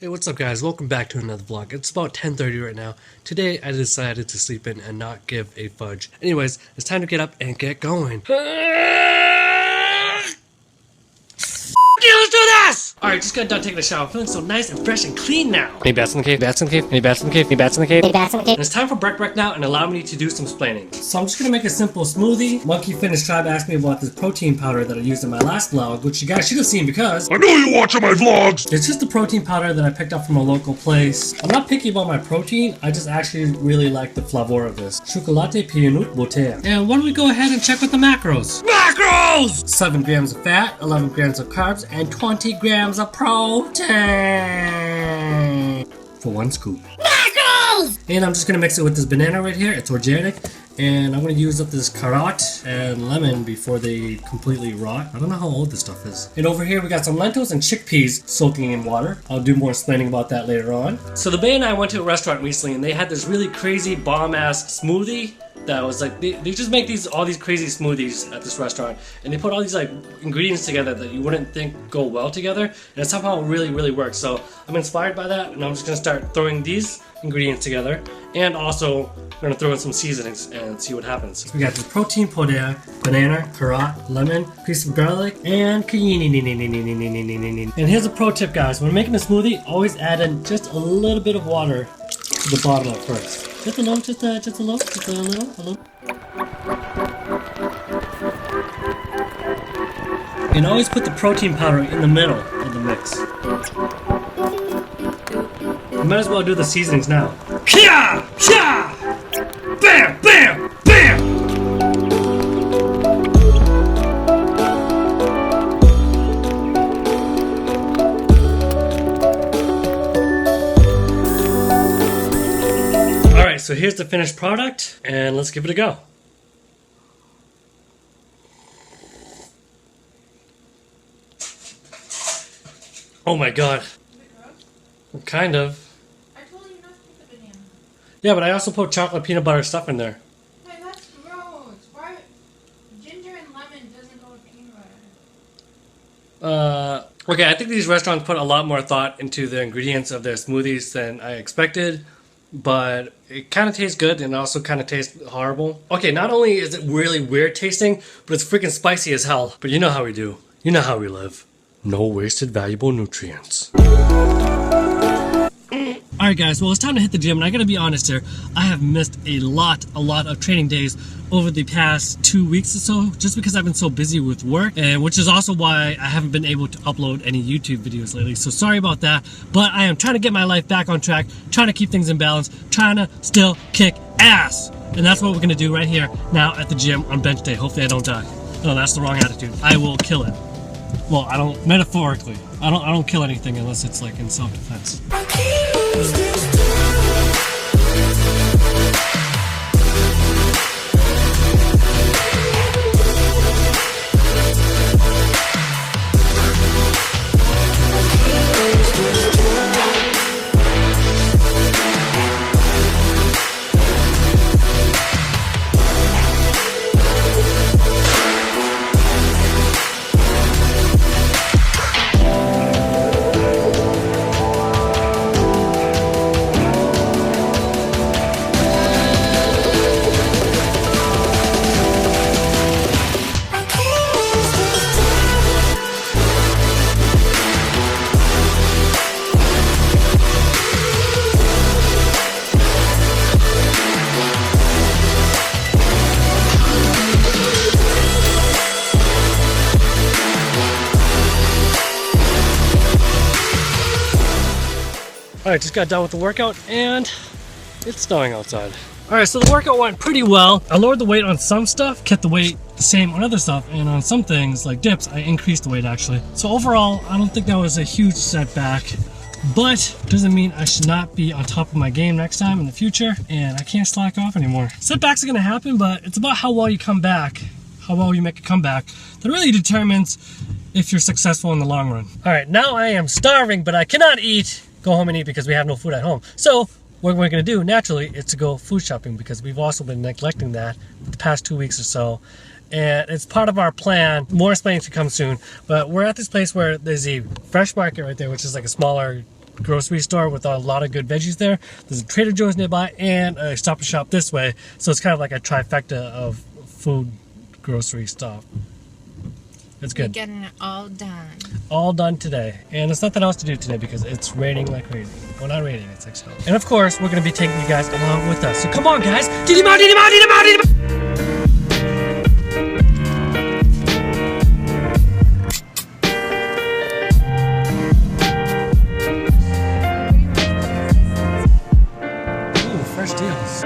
Hey, what's up guys? Welcome back to another vlog. It's about 10:30 right now. Today I decided to sleep in and not give a fudge. Anyways, it's time to get up and get going. Let's do this! Alright, just got done taking a shower. I'm feeling so nice and fresh and clean now. Any bats in the cave? Bats in the cave? Any bats in the cave? Any bats in the cave? Any bats in the cave? And it's time for break now and allow me to do some explaining. So I'm just gonna make a simple smoothie. Monkey Fitness tried to ask me about this protein powder that I used in my last vlog, which you guys should have seen because I know you're watching my vlogs! It's just a protein powder that I picked up from a local place. I'm not picky about my protein, I just actually really like the flavor of this. Chocolate Pianut Beauté. And why don't we go ahead and check with the macros? Macros! 7 grams of fat, 11 grams of carbs, and 20 grams of protein for 1 scoop. Macros! And I'm just gonna mix it with this banana right here. It's organic. And I'm gonna use up this carrot and lemon before they completely rot. I don't know how old this stuff is. And over here we got some lentils and chickpeas soaking in water. I'll do more explaining about that later on. So the Bay and I went to a restaurant recently and they had this really crazy bomb-ass smoothie that was like, they just make all these crazy smoothies at this restaurant, and they put all these like ingredients together that you wouldn't think go well together, and it somehow really works. So I'm inspired by that, and I'm just gonna start throwing these ingredients together, and also I'm gonna throw in some seasonings and see what happens. So we got the protein powder, banana, carrot, lemon, piece of garlic, and cayenne. And here's a pro tip, guys: when making a smoothie, always add in just a little bit of water to the bottom at first. Just a little. And always put the protein powder in the middle of the mix. You might as well do the seasonings now. Kya! Kya! Bam! Bam! Bam! Alright, so here's the finished product, and let's give it a go. Oh my god. Is it gross? Kind of. I told you not to put the banana. Yeah, but I also put chocolate peanut butter stuff in there. Hey, that's gross. Why? Ginger and lemon doesn't go with peanut butter. Okay, I think these restaurants put a lot more thought into the ingredients of their smoothies than I expected, but it kind of tastes good and also kind of tastes horrible. Okay, not only is it really weird tasting, but it's freaking spicy as hell. But you know how we do. You know how we live. No wasted valuable nutrients. Alright guys, well it's time to hit the gym, and I gotta be honest here, I have missed a lot of training days over the past 2 weeks or so, just because I've been so busy with work, and which is also why I haven't been able to upload any YouTube videos lately, so sorry about that, but I am trying to get my life back on track, trying to keep things in balance, trying to still kick ass, and that's what we're gonna do right here, now at the gym on bench day. Hopefully I don't die. No, that's the wrong attitude. I will kill it. Well, I don't, metaphorically. I don't kill anything unless it's like in self-defense. Alright, just got done with the workout and it's snowing outside. Alright, so the workout went pretty well. I lowered the weight on some stuff, kept the weight the same on other stuff, and on some things like dips, I increased the weight actually. So overall, I don't think that was a huge setback, but doesn't mean I should not be on top of my game next time in the future, and I can't slack off anymore. Setbacks are gonna happen, but it's about how well you come back, how well you make a comeback, that really determines if you're successful in the long run. Alright, now I am starving, but I cannot go home and eat because we have no food at home. So what we're going to do naturally is to go food shopping, because we've also been neglecting that the past 2 weeks or so, and it's part of our plan. More explaining to come soon, but we're at this place where there's a fresh market right there, which is like a smaller grocery store with a lot of good veggies there. There's a Trader Joe's nearby and a Stop and Shop this way. So it's kind of like a trifecta of food grocery stuff. It's good. We're getting it all done. All done today. And there's nothing else to do today because it's raining like crazy. Well, not raining, it's like snow. And of course, we're going to be taking you guys along with us. So come on, guys. Did him out, did him out, did him out, did him out. Ooh, fresh deals.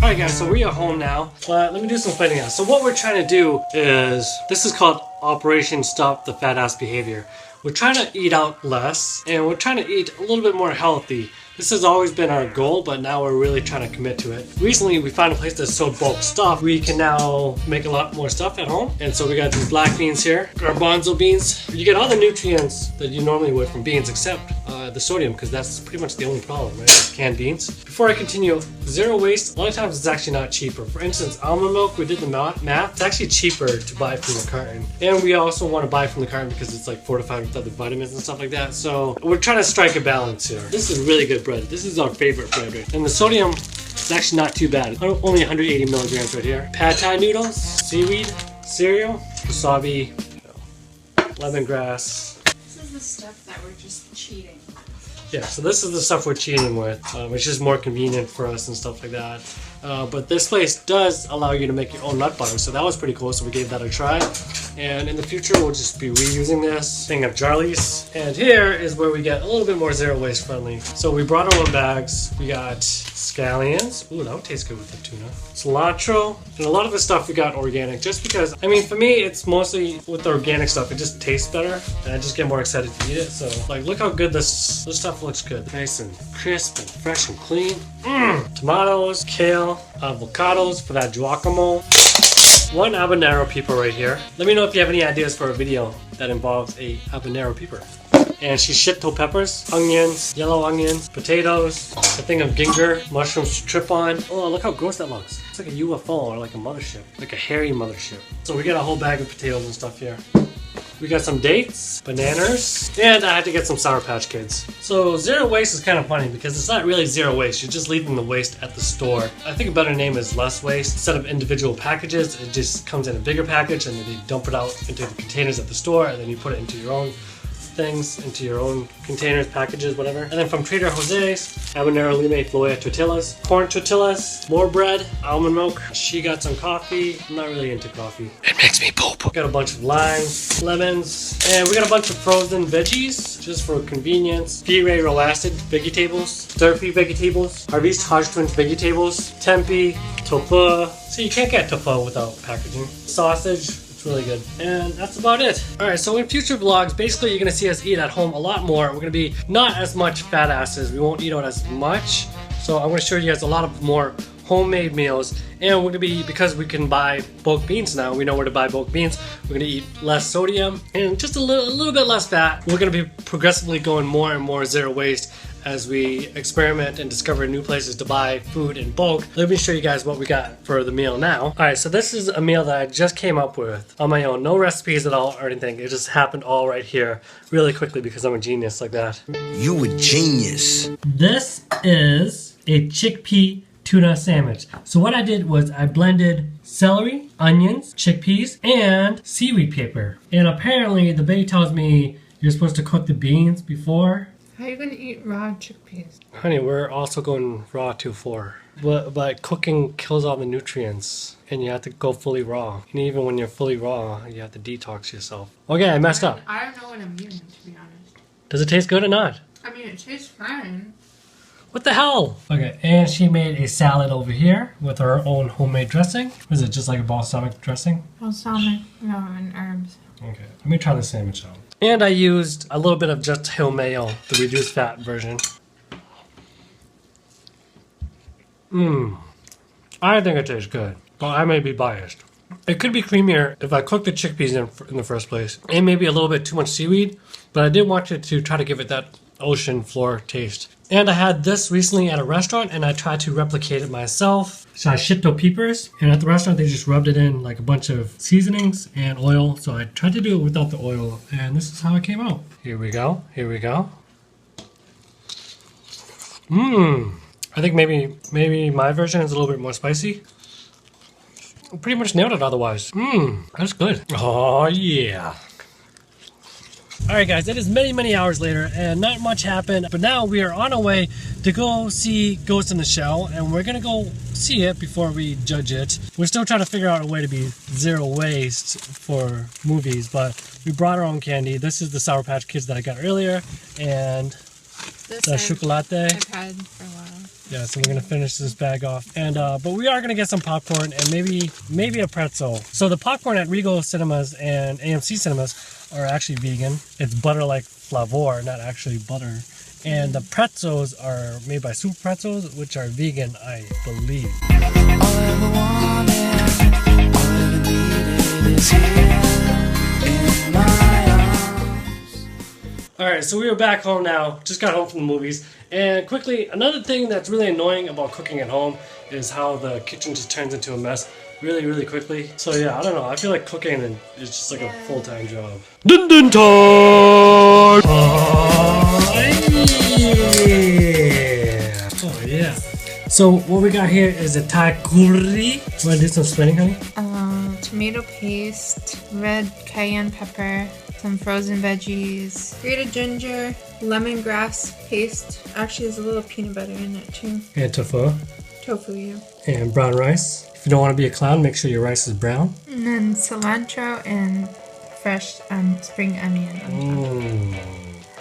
Alright guys, so we are home now, but let me do some explaining now. So what we're trying to do is, this is called Operation Stop the Fat Ass Behavior. We're trying to eat out less, and we're trying to eat a little bit more healthy. This has always been our goal, but now we're really trying to commit to it. Recently, we found a place that sold bulk stuff. We can now make a lot more stuff at home. And so we got these black beans here, garbanzo beans. You get all the nutrients that you normally would from beans, except the sodium, because that's pretty much the only problem, right? Canned beans. Before I continue, zero waste, a lot of times it's actually not cheaper. For instance, almond milk, we did the math, it's actually cheaper to buy from the carton. And we also want to buy from the carton because it's like fortified with other vitamins and stuff like that. So we're trying to strike a balance here. This is really good bread. This is our favorite bread, right? And the sodium is actually not too bad. Only 180 milligrams right here. Pad thai noodles, seaweed, cereal, wasabi, lemongrass. This is the stuff that we're just cheating. Yeah, so this is the stuff we're cheating with, which is more convenient for us and stuff like that. But this place does allow you to make your own nut butter, so that was pretty cool, so we gave that a try. And in the future, we'll just be reusing this thing of Jarley's. And here is where we get a little bit more zero waste friendly. So we brought our own bags. We got scallions. Ooh, that would taste good with the tuna. Cilantro. And a lot of the stuff we got organic, just because, I mean, for me, it's mostly with the organic stuff. It just tastes better, and I just get more excited to eat it. So, like, look how good this stuff looks good. Nice and crisp and fresh and clean. Tomatoes, kale, avocados for that guacamole. One habanero peeper right here. Let me know if you have any ideas for a video that involves a habanero peeper. And shishito peppers, onions, yellow onions, potatoes, a thing of ginger, mushrooms to trip on. Oh, look how gross that looks. It's like a UFO or like a mothership, like a hairy mothership. So we got a whole bag of potatoes and stuff here. We got some dates, bananas, and I had to get some Sour Patch Kids. So zero waste is kind of funny because it's not really zero waste. You're just leaving the waste at the store. I think a better name is less waste. Instead of individual packages, it just comes in a bigger package and then you dump it out into the containers at the store and then you put it into your own things, into your own containers, packages, whatever. And then from Trader Jose's, habanero lime floya tortillas, corn tortillas, more bread, almond milk. She got some coffee. I'm not really into coffee. It makes me poop. Got a bunch of limes, lemons, and we got a bunch of frozen veggies, just for convenience. Puree roasted vegetables, stir-free vegetables, Harvest Hodge Twins vegetables, tempeh, tofu. So you can't get tofu without packaging. Sausage. Really good. And that's about it. Alright, so in future vlogs, basically you're gonna see us eat at home a lot more. We're gonna be not as much fat asses. We won't eat out as much. So I'm gonna show you guys a lot of more homemade meals. And we're gonna be, because we can buy bulk beans now, we know where to buy bulk beans, we're gonna eat less sodium and just a little bit less fat. We're gonna be progressively going more and more zero waste as we experiment and discover new places to buy food in bulk. Let me show you guys what we got for the meal now. Alright, so this is a meal that I just came up with on my own. No recipes at all or anything. It just happened all right here really quickly because I'm a genius like that. You a genius. This is a chickpea tuna sandwich. So what I did was I blended celery, onions, chickpeas, and seaweed paper. And apparently the bay tells me you're supposed to cook the beans before. How are you gonna eat raw chickpeas? Honey, we're also going raw too for. But cooking kills all the nutrients and you have to go fully raw. And even when you're fully raw, you have to detox yourself. Okay, I messed up. I don't know what I'm eating, to be honest. Does it taste good or not? I mean, it tastes fine. What the hell? Okay, and she made a salad over here with her own homemade dressing. Is it just like a balsamic dressing? Balsamic, no, and herbs. Okay, let me try the sandwich out. And I used a little bit of just Hill Mayo, the reduced fat version. I think it tastes good, but I may be biased. It could be creamier if I cooked the chickpeas in the first place. And maybe a little bit too much seaweed, but I did want it to try to give it that ocean floor taste. And I had this recently at a restaurant and I tried to replicate it myself. So I shipped peppers, and at the restaurant they just rubbed it in like a bunch of seasonings and oil. So I tried to do it without the oil, and this is how it came out. Here we go, here we go. I think maybe my version is a little bit more spicy. Pretty much nailed it otherwise. That's good. Oh yeah. Alright guys, it is many hours later and not much happened, but now we are on our way to go see Ghost in the Shell, and we're gonna go see it before we judge it. We're still trying to figure out a way to be zero waste for movies, but we brought our own candy. This is the Sour Patch Kids that I got earlier, and the chocolate. I've had for a while. Yeah, so we're gonna finish this bag off, and but we are gonna get some popcorn and maybe a pretzel. So the popcorn at Regal Cinemas and AMC Cinemas are actually vegan. It's butter like flavor, not actually butter. And the pretzels are made by Super Pretzels, which are vegan, I believe. All I ever wanted, all I ever needed is here in my arms. Alright, so we are back home now. Just got home from the movies. And quickly, another thing that's really annoying about cooking at home is how the kitchen just turns into a mess really quickly. So yeah, I don't know. I feel like cooking is just like a full-time job. Dun dun time! Oh yeah! Oh yeah. So what we got here is a Thai curry. Want to do some spinning, honey? Tomato paste, red cayenne pepper, some frozen veggies, grated ginger, lemongrass paste. Actually, there's a little peanut butter in it too. And tofu. Tofu, yeah. And brown rice. If you don't want to be a clown, make sure your rice is brown. And then cilantro and fresh spring onion.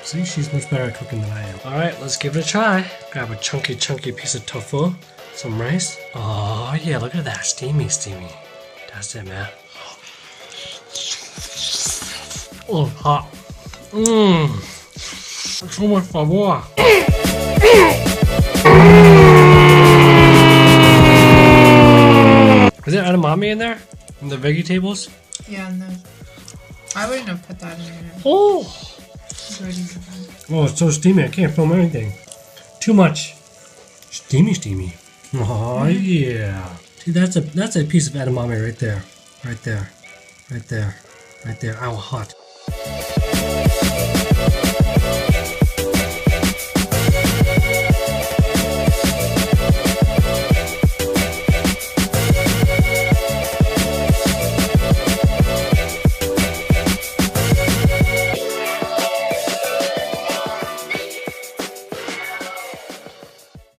See, she's much better at cooking than I am. Alright, let's give it a try. Grab a chunky piece of tofu, some rice. Oh yeah, look at that. Steamy. That's it, man. Oh, hot. So much flavor. Is there edamame in there? In the veggie tables? Yeah, no. I wouldn't have put that in there. Oh! Oh, it's so steamy. I can't film anything. Too much. Steamy. Oh yeah. See, that's a piece of edamame right there. Right there. Ow, hot.